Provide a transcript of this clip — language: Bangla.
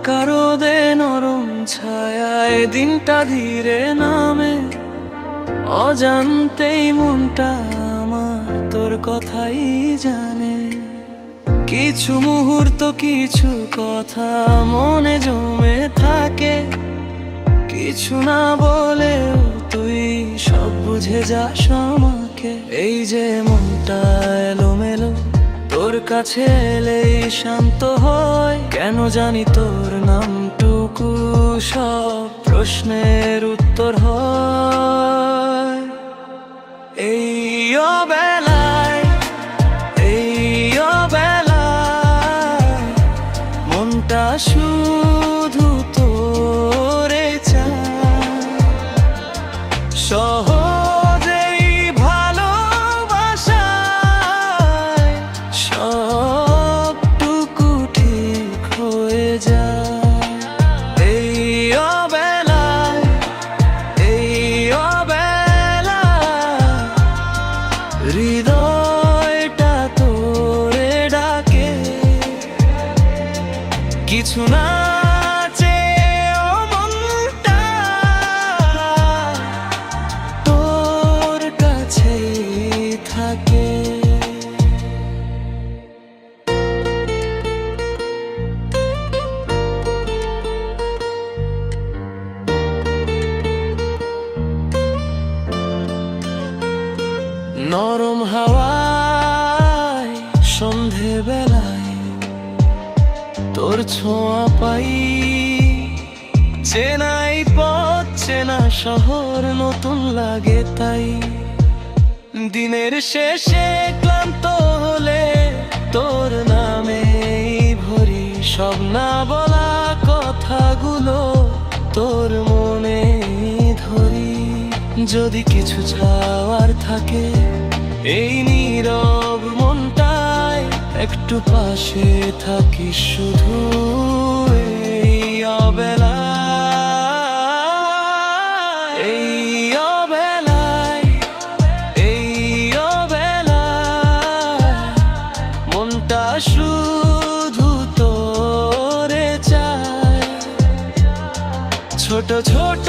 কারো দে নরম ছায়ায় দিনটা ধীরে নামে, অজান্তেই মনটা আমার তোর কথাই জানে। কিছু মুহূর্ত কিছু কথা মনে জমে থাকে, কিছু না বলেও তুই সব বুঝে যাস আমাকে। এই যে মনটা এলোমেলো, তোর কাছে এলেই শান্ত হয়। কেন জানি তোর নামটুকু সব প্রশ্নের উত্তর হয়। এই অবেলায়, এই অবেলায় মনটা শুধু তোরে চায়। সহজেই ভালোবাসায় সবটুকু ঠিক হয়ে যায়। এই অবেলায়, এই অবেলায় হৃদয়টা তোরে ডাকে। কিছু না চেয়েও মনটা তোর কাছেই থাকে। নরম হাওয়ায় সন্ধে বেলায় তোর ছোঁয়া পাই, চেনাই পথ চেনা শহর নতুন লাগে তাই। দিনের শেষে ক্লান্ত হলে তোর নামেই ভরি, সব না বলা কথাগুলো তোর মনে ধরি। যদি কিছু চাওয়ার থাকে এই নীরব মনটায়, একটু পাশে থাকিস শুধু এই অবেলায়। এই অবেলায়, এই অবেলায় মনটা শুধু তোরে চায়। ছোট ছোট